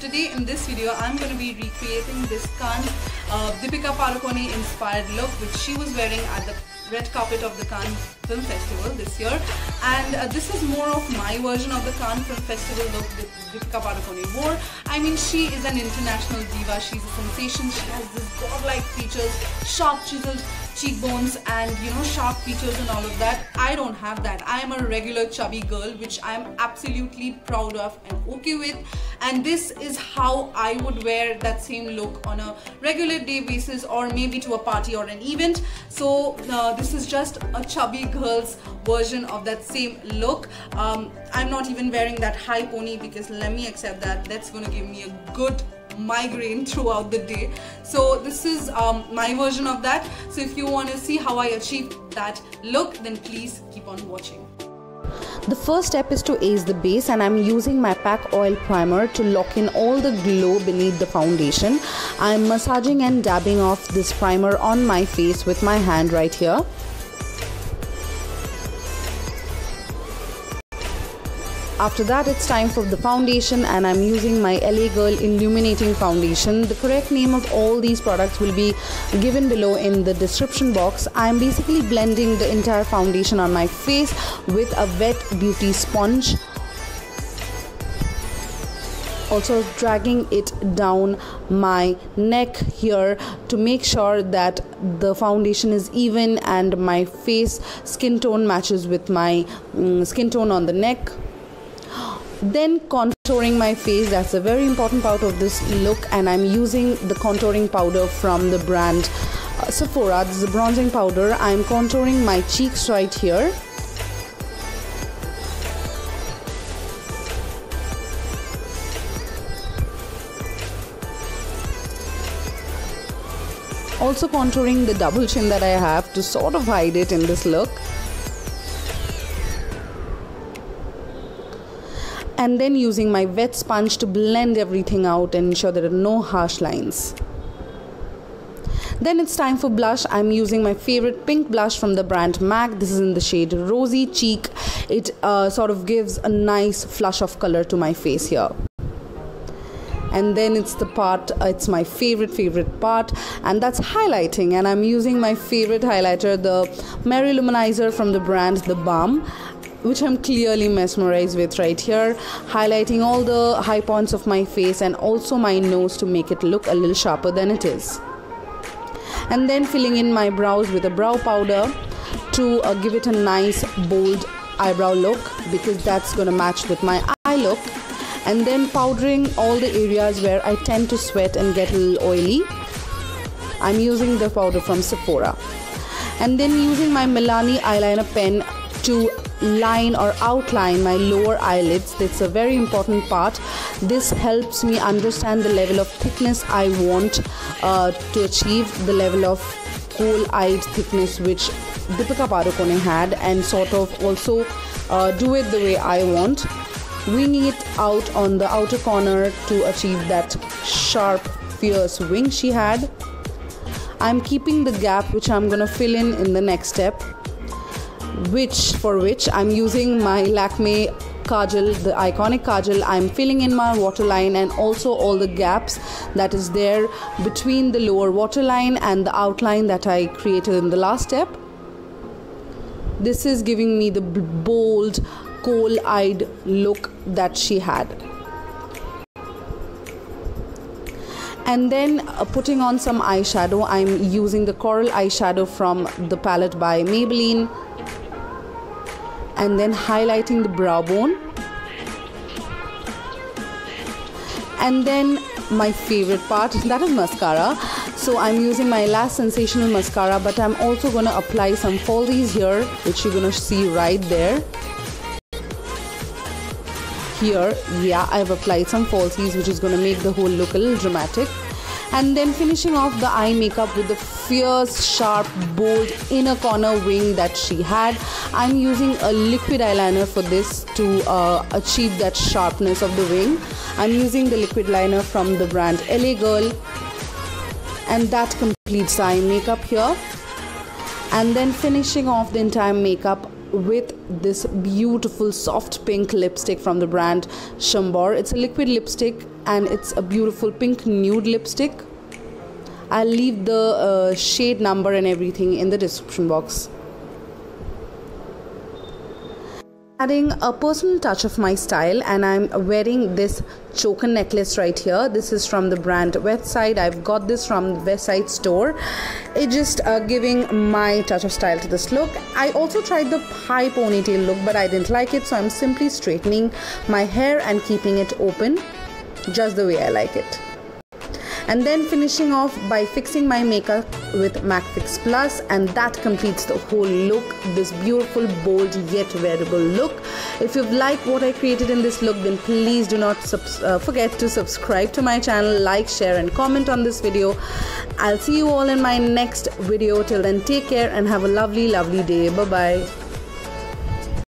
today in this video I'm going to be recreating this Cannes Deepika Padukone inspired look which she was wearing at the red carpet of the Cannes Film Festival this year, and this is more of my version of the Cannes Film Festival look that Deepika Padukone wore. I mean, she is an international diva, she's a sensation, she has this godlike features, sharp chiseled cheekbones and sharp features and all of that. I don't have that. I am a regular chubby girl, which I am absolutely proud of and okay with, and this is how I would wear that same look on a regular day basis or maybe to a party or an event. So this is just a chubby girl's version of that same look. I'm not even wearing that high pony because let me accept that that's gonna give me a good migraine throughout the day. So this is my version of that. So if you want to see how I achieved that look, then please keep on watching. The first step is to ace the base, and I'm using my PAC Oil Primer to lock in all the glow beneath the foundation. I'm massaging and dabbing off this primer on my face with my hand right here. After that, it's time for the foundation, and I'm using my LA Girl Illuminating foundation. The correct name of all these products will be given below in the description box. I'm basically blending the entire foundation on my face with a wet beauty sponge. Also dragging it down my neck here to make sure that the foundation is even and my face skin tone matches with my skin tone on the neck. Then contouring my face, that's a very important part of this look, and I'm using the contouring powder from the brand Sephora. This is a bronzing powder. I'm contouring my cheeks right here. Also contouring the double chin that I have to sort of hide it in this look. And then using my wet sponge to blend everything out and ensure there are no harsh lines. Then it's time for blush. I'm using my favorite pink blush from the brand MAC. This is in the shade Rosy Cheek. It sort of gives a nice flush of color to my face here. And then it's it's my favorite part, and that's highlighting, and I'm using my favorite highlighter, the Merry Luminizer from the brand the Balm, which I'm clearly mesmerized with right here, highlighting all the high points of my face and also my nose to make it look a little sharper than it is. And then filling in my brows with a brow powder to give it a nice bold eyebrow look, because that's gonna match with my eye look. And then powdering all the areas where I tend to sweat and get a little oily. I'm using the powder from Sephora. And then using my Milani eyeliner pen to line or outline my lower eyelids. That's a very important part. This helps me understand the level of thickness I want to achieve, the level of whole-eyed thickness which Deepika Padukone had, and sort of also do it the way I want. Wing it out on the outer corner to achieve that sharp, fierce wing she had. I'm keeping the gap which I'm gonna fill in the next step, for which I'm using my Lakme Kajal, the Eyeconic Kajal. I'm filling in my waterline and also all the gaps that is there between the lower waterline and the outline that I created in the last step. This is giving me the bold, coal-eyed look that she had. And then putting on some eyeshadow. I'm using the Coral eyeshadow from the palette by Maybelline, and then highlighting the brow bone. And then my favorite part, that is mascara. So I'm using my Lash Sensational mascara, but I'm also going to apply some falsies here, which you're going to see right there. Here, yeah, I've applied some falsies, which is going to make the whole look a little dramatic. And then finishing off the eye makeup with the fierce, sharp, bold inner corner wing that she had. I'm using a liquid eyeliner for this to achieve that sharpness of the wing. I'm using the liquid liner from the brand LA Girl, and that completes the eye makeup here. And then finishing off the entire makeup with this beautiful soft pink lipstick from the brand Chambor. It's a liquid lipstick and it's a beautiful pink nude lipstick. I'll leave the shade number and everything in the description box. Adding a personal touch of my style, and I'm wearing this choker necklace right here. This is from the brand Westside. I've got this from the Westside store. It's just giving my touch of style to this look. I also tried the high ponytail look, but I didn't like it, so I'm simply straightening my hair and keeping it open just the way I like it. And then finishing off by fixing my makeup with MAC Fix Plus, and that completes the whole look, this beautiful, bold yet wearable look. If you've liked what I created in this look, then please do not forget to subscribe to my channel, like, share and comment on this video. I'll see you all in my next video. Till then, take care and have a lovely day. Bye bye.